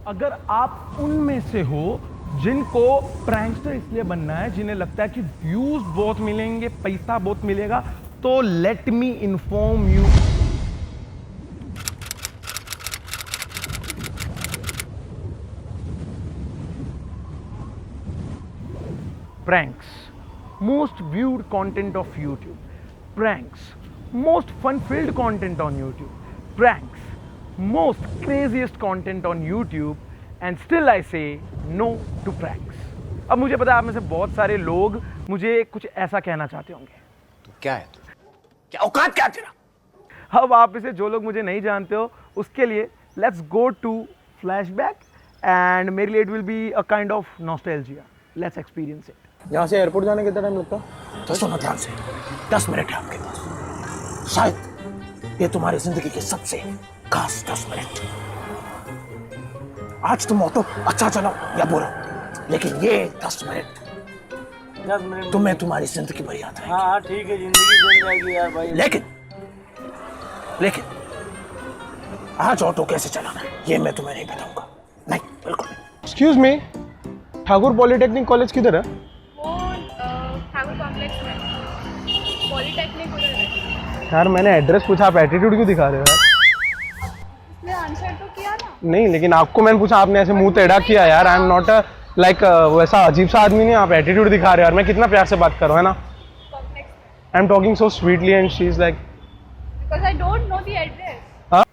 अगर आप उनमें से हो जिनको प्रैंकस्टर इसलिए बनना है, जिन्हें लगता है कि व्यूज बहुत मिलेंगे, पैसा बहुत मिलेगा, तो let me inform you. Pranks, most viewed content of YouTube. Pranks, most fun-filled content on YouTube. Pranks, most craziest content on YouTube. And still I say no to pranks. अब मुझे पता है आप में से बहुत सारे लोग मुझे कुछ ऐसा कहना चाहते होंगे। तो क्या है तू? क्या औकात क्या तेरा? अब आप इसे जो लोग मुझे नहीं जानते हो उसके लिए let's go to flashback and मेरे लिए it will be a kind of nostalgia. Let's experience it. यहाँ से एयरपोर्ट जाने कितना टाइम लगता है? तो सुनो ध्यान से, 10 मिनट है आपके पास। शायद ये तुम्हारी जिंदगी के सबसे खास 10 मिनट। आज तुम ऑटो अच्छा चलाओ या बुरा, लेकिन ये 10 मिनट 10 मिनट तुम्हें तुम्हारी जिंदगी भर याद रहेगी। हाँ ठीक है, जिंदगी चल जाएगी यार भाई। लेकिन आज ऑटो कैसे चलाना है ये मैं तुम्हें नहीं बताऊंगा। नहीं, बिल्कुल नहीं। Excuse me, Thakur polytechnic college किधर है? वो ठाकुर कॉम्प्लेक्स में पॉलिटेक्निक उधर है। यार मैंने एड्रेस पूछा, आप एटीट्यूड क्यों दिखा रहे हो यार? इसने आंसर तो किया ना। नहीं, लेकिन आपको मैंने पूछा, आपने ऐसे मुंह टेढ़ा किया यार। आई एम नॉट लाइक वैसा अजीब सा आदमी नहीं, आप एटीट्यूड दिखा रहे हो यार। मैं कितना प्यार से बात कर रहा हूँ, है ना? Complex I am talking so sweetly and she is like because I don't know the address.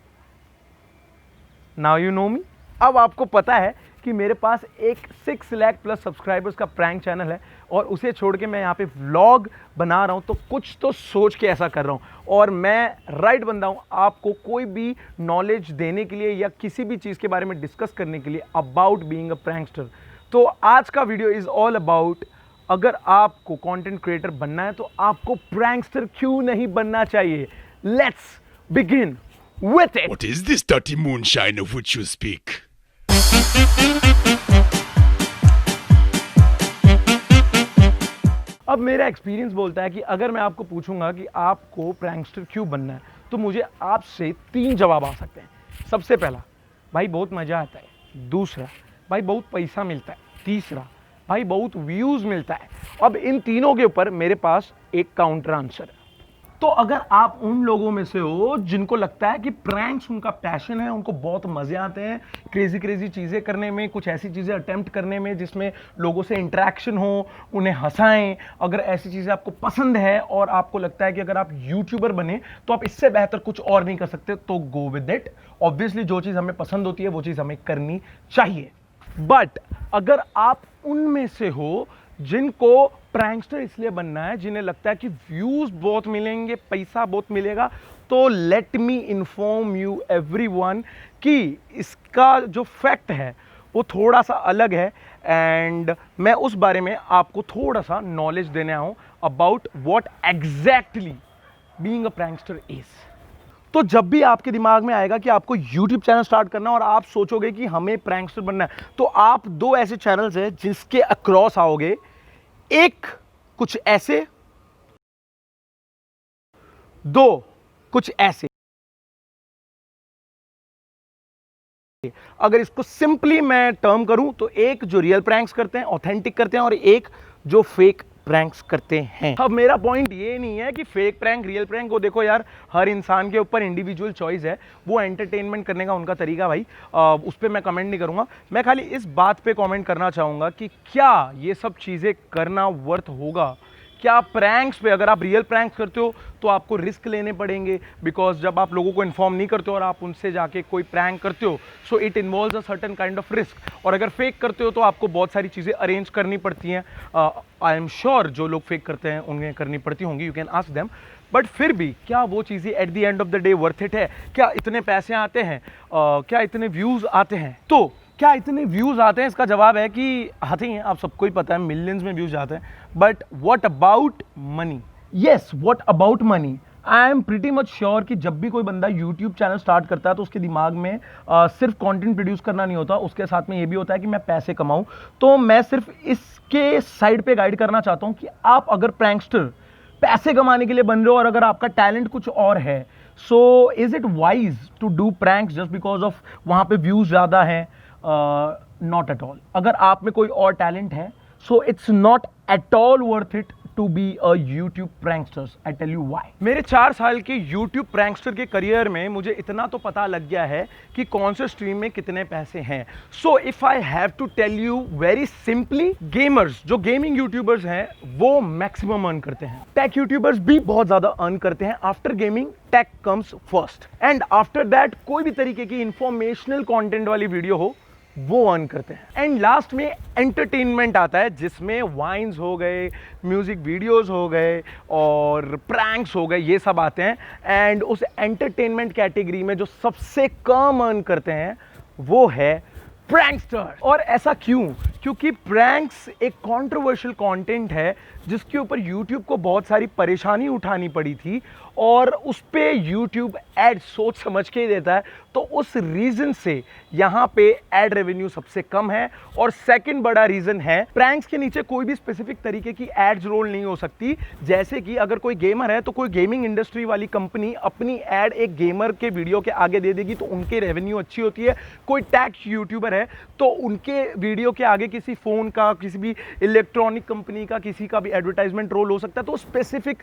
Now you know me. अब आपको पता है कि मेरे पास एक 6 लाख प्लस सब्सक्राइबर्स का प्रैंक चैनल है और उसे छोड़ के मैं यहाँ पे व्लॉग बना रहा हूँ, तो कुछ तो सोच के ऐसा कर रहा हूँ और मैं राइट बंदा हूँ आपको कोई भी नॉलेज देने के लिए या किसी भी चीज़ के बारे में डिस्कस करने के लिए अबाउट बीइंग अ प्रैंकस्टर। तो आज का वीडियो इज़ ऑल अबाउट, अगर आपको कंटेंट क्रिएटर बनना है तो आपको प्रैंकस्टर क्यों नहीं बनना चाहिए। Let's begin with it. What is this dirty moonshine of which you speak? अब मेरा एक्सपीरियंस बोलता है कि अगर मैं आपको पूछूंगा कि आपको प्रैंकस्टर क्यों बनना है तो मुझे आपसे 3 जवाब आ सकते हैं। सबसे पहला, भाई बहुत मज़ा आता है। दूसरा, भाई बहुत पैसा मिलता है। तीसरा, भाई बहुत व्यूज़ मिलता है। अब इन तीनों के ऊपर मेरे पास एक काउंटर आंसर है। तो अगर आप उन लोगों में से हो जिनको लगता है कि प्रैंक्स उनका पैशन है, उनको बहुत मज़े आते हैं क्रेजी चीज़ें करने में, कुछ ऐसी चीज़ें अटेम्प्ट करने में जिसमें लोगों से इंटरेक्शन हो, उन्हें हंसाएं, अगर ऐसी चीज़ें आपको पसंद है और आपको लगता है कि अगर आप यूट्यूबर बने तो आप इससे बेहतर कुछ और नहीं कर सकते, तो गो विद इट। ऑब्वियसली जो चीज़ हमें पसंद होती है वो चीज़ हमें करनी चाहिए। बट अगर आप उनमें से हो जिनको प्रैंकस्टर इसलिए बनना है, जिन्हें लगता है कि व्यूज बहुत मिलेंगे, पैसा बहुत मिलेगा, तो let me inform you everyone कि इसका जो फैक्ट है वो थोड़ा सा अलग है एंड मैं उस बारे में आपको थोड़ा सा नॉलेज देने आया हूं about what exactly being a prankster is. तो जब भी आपके दिमाग में आएगा कि आपको YouTube चैनल स्टार्ट करना और आप सोचोगे कि हमें प्रैंकस्टर बनना है, तो आप 2 ऐसे चैनल्स हैं जिसके अक्रॉस आओगे। एक कुछ ऐसे, 2 कुछ ऐसे। अगर इसको सिंपली मैं टर्म करूं तो एक जो रियल प्रैंक्स करते हैं, ऑथेंटिक करते हैं, और एक जो फेक प्रैंक्स करते हैं। अब मेरा पॉइंट ये नहीं है कि फेक प्रैंक रियल प्रैंक, वो देखो यार, हर इंसान के ऊपर इंडिविजुअल चॉइस है, वो एंटरटेनमेंट करने का उनका तरीका भाई, उस पर मैं कमेंट नहीं करूंगा। मैं खाली इस बात पे कमेंट करना चाहूंगा कि क्या ये सब चीज़ें करना वर्थ होगा। क्या प्रैंक्स पे, अगर आप रियल प्रैंक्स करते हो तो आपको रिस्क लेने पड़ेंगे, बिकॉज जब आप लोगों को इन्फॉर्म नहीं करते हो और आप उनसे जाके कोई प्रैंक करते हो, so it involves a certain kind of risk. और अगर फेक करते हो तो आपको बहुत सारी चीज़ें अरेंज करनी पड़ती हैं। आई एम श्योर जो लोग फेक करते हैं उन्हें करनी पड़ती होंगी, you can ask them. But फिर भी क्या वो चीज़ें at the end of the day worth it है? क्या इतने पैसे आते हैं? क्या इतने व्यूज़ आते हैं? तो क्या इतने व्यूज़ आते हैं? इसका जवाब है कि आते ही हैं, आप सबको ही पता है, मिलियंस में व्यूज़ आते हैं। But what about money? Yes, what about money? I am pretty much sure कि जब भी कोई बंदा यूट्यूब चैनल स्टार्ट करता है तो उसके दिमाग में सिर्फ कंटेंट प्रोड्यूस करना नहीं होता, उसके साथ में ये भी होता है कि मैं पैसे कमाऊं। तो मैं सिर्फ इसके साइड पे गाइड करना चाहता हूं कि आप अगर प्रैंकस्टर पैसे कमाने के लिए बन रहे हो और अगर आपका टैलेंट कुछ और है, so is it wise to do pranks just because of वहाँ पे व्यूज़ ज़्यादा हैं, नॉट एट ऑल. अगर आप में कोई और टैलेंट है, so it's not at all worth it to be a YouTube pranksters. I tell you why. मेरे 4 साल के यूट्यूब प्रैंकस्टर के करियर में मुझे इतना तो पता लग गया है कि कौन से स्ट्रीम में कितने पैसे हैं. So if I have to tell you very simply, gamers, जो गेमिंग यूट्यूबर्स हैं, वो मैक्सिमम अर्न करते हैं. टेक यूट्यूबर्स भी बहुत ज्यादा अर्न करते हैं. After gaming tech comes first, and after that कोई भी तरीके की इंफॉर्मेशनल कंटेंट वाली वीडियो हो, वो अर्न करते हैं. एंड लास्ट में एंटरटेनमेंट आता है, जिसमें वाइन्स हो गए, म्यूजिक वीडियोस हो गए और प्रैंक्स हो गए, ये सब आते हैं. एंड उस एंटरटेनमेंट कैटेगरी में जो सबसे कम अर्न करते हैं वो है प्रैंकस्टर. और ऐसा क्यों? क्योंकि प्रैंक्स एक कंट्रोवर्शियल कंटेंट है जिसके ऊपर YouTube को बहुत सारी परेशानी उठानी पड़ी थी, और उस पे YouTube एड सोच समझ के ही देता है. तो उस रीजन से यहाँ पे एड रेवेन्यू सबसे कम है. और सेकंड बड़ा रीजन है, प्रैंक्स के नीचे कोई भी स्पेसिफिक तरीके की एड्स रोल नहीं हो सकती. जैसे कि अगर कोई गेमर है तो कोई गेमिंग इंडस्ट्री वाली कंपनी अपनी एड एक गेमर के वीडियो के आगे दे देगी तो उनके रेवेन्यू अच्छी होती है. कोई टेक यूट्यूबर है तो उनके वीडियो के आगे किसी फोन का, किसी भी इलेक्ट्रॉनिक कंपनी का, किसी का भी एडवर्टाइजमेंट रोल हो सकता है. तो स्पेसिफिक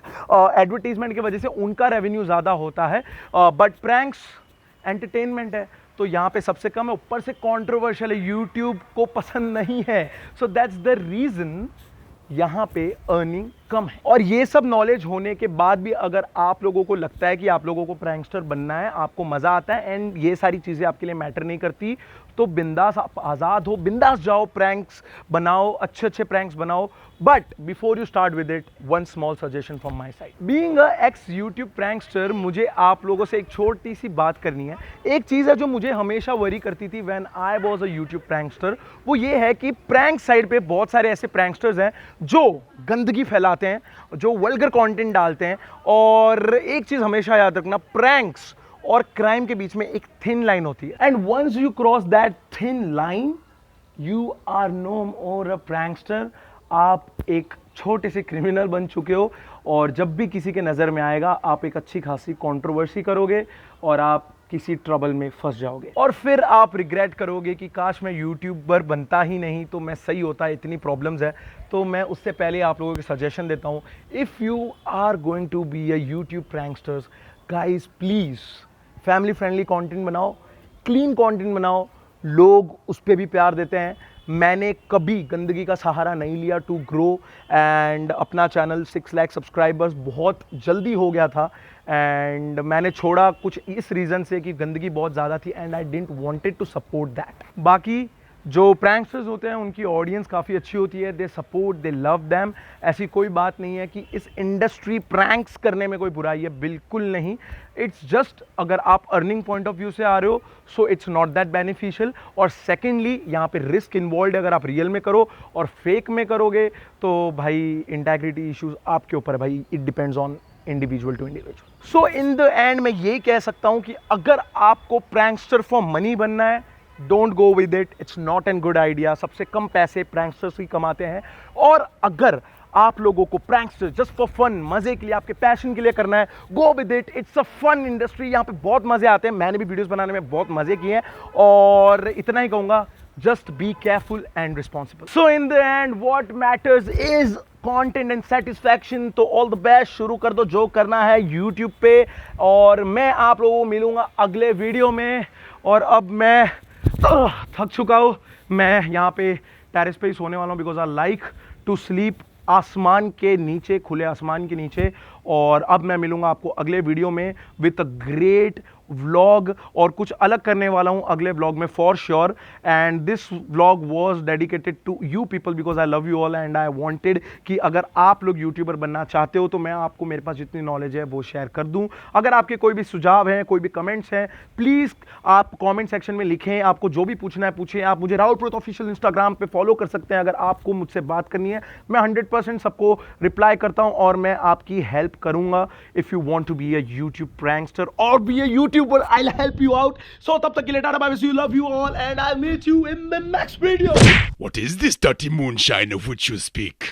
एडवर्टाइजमेंट की वजह से उनका रेवेन्यू ज़्यादा होता है. बट प्रैंक्स एंटरटेनमेंट है तो यहाँ पे सबसे कम है. ऊपर से कंट्रोवर्शियल है, यूट्यूब को पसंद नहीं है. सो दैट्स द रीज़न यहाँ पे अर्निंग कम है. और ये सब नॉलेज होने के बाद भी अगर आप लोगों को लगता है कि आप लोगों को प्रैंकस्टर बनना है, आपको मज़ा आता है एंड ये सारी चीज़ें आपके लिए मैटर नहीं करती, तो बिंदास आप आज़ाद हो, बिंदास जाओ, प्रैंक्स बनाओ, अच्छे अच्छे प्रैंक्स बनाओ. But before you start with it, one small suggestion from my side. Being a x YouTube prankster, मुझे आप लोगों से एक छोटी सी बात करनी है. एक चीज़ है जो मुझे हमेशा वरी करती थी when I was a YouTube prankster, वो ये है कि प्रैंक साइड पे बहुत सारे ऐसे प्रैंकस्टर्स हैं जो गंदगी फैलाते हैं, जो वल्गर कंटेंट डालते हैं. और एक चीज़ हमेशा याद रखना, प्रैंक्स और क्राइम के बीच में एक थिन लाइन होती है. And once you cross that thin line, you are no more a prankster. आप एक छोटे से क्रिमिनल बन चुके हो, और जब भी किसी के नज़र में आएगा आप एक अच्छी खासी कंट्रोवर्सी करोगे और आप किसी ट्रबल में फंस जाओगे, और फिर आप रिग्रेट करोगे कि काश मैं यूट्यूबर बनता ही नहीं तो मैं सही होता. इतनी प्रॉब्लम्स है. तो मैं उससे पहले आप लोगों को सजेशन देता हूँ, if you are going to be a YouTube pranksters, guys please family friendly content बनाओ, क्लीन कंटेंट बनाओ. लोग उस पर भी प्यार देते हैं. मैंने कभी गंदगी का सहारा नहीं लिया टू ग्रो, एंड अपना चैनल 6 लाख सब्सक्राइबर्स बहुत जल्दी हो गया था. एंड मैंने छोड़ा कुछ इस रीज़न से कि गंदगी बहुत ज़्यादा थी and I didn't wanted to support that. बाकी जो प्रैंकस्टर्स होते हैं उनकी ऑडियंस काफ़ी अच्छी होती है. They support, they love them. ऐसी कोई बात नहीं है कि इस इंडस्ट्री प्रैंक्स करने में कोई बुराई है, बिल्कुल नहीं. इट्स जस्ट अगर आप अर्निंग पॉइंट ऑफ व्यू से आ रहे हो, सो इट्स नॉट दैट बेनिफिशियल. और सेकेंडली यहाँ पे रिस्क इन्वॉल्व. अगर आप रियल में करो और फेक में करोगे तो भाई इंटेग्रिटी इश्यूज आपके ऊपर है भाई. It depends on individual to individual. So in the end मैं ये कह सकता हूँ कि अगर आपको प्रैंकस्टर फॉर मनी बनना है, don't go with it. It's not an good idea. सबसे कम पैसे प्रैंकस्टर्स ही कमाते हैं. और अगर आप लोगों को प्रैंकस्टर जस्ट फॉर फन, मजे के लिए, आपके पैशन के लिए करना है, go with it. It's a fun industry. यहाँ पे बहुत मजे आते हैं. मैंने भी वीडियोस बनाने में बहुत मजे किए हैं. और इतना ही कहूँगा, just be careful and responsible. So in the end, what matters is content and satisfaction. तो all the best. शुरू कर दो जो करना है YouTube पे, और मैं आप लोगों को मिलूंगा अगले वीडियो में. और अब मैं थक चुका हूँ. मैं यहाँ पे टेरेस पे ही सोने वाला हूँ, because I like to sleep आसमान के नीचे, खुले आसमान के नीचे. और अब मैं मिलूंगा आपको अगले वीडियो में विथ अ ग्रेट व्लॉग, और कुछ अलग करने वाला हूं अगले व्लॉग में for sure. And this vlog was dedicated to you people because I love you all and I wanted कि अगर आप लोग यूट्यूबर बनना चाहते हो तो मैं आपको, मेरे पास जितनी नॉलेज है वो शेयर कर दूं. अगर आपके कोई भी सुझाव हैं, कोई भी कमेंट्स हैं, प्लीज़ आप कमेंट सेक्शन में लिखें. आपको जो भी पूछना है पूछें. आप मुझे राहुल प्रोत ऑफिशियल इंस्टाग्राम पे फॉलो कर सकते हैं. अगर आपको मुझसे बात करनी है, मैं 100% सबको रिप्लाई करता हूं और मैं आपकी हेल्प करूंगा. If you want to be a YouTube prankster और be a YouTuber, I'll help you out. So तब तक के लिए tata bye bye, see you, love you all, and I'll meet you in the next video. What is this dirty moonshine of which you speak?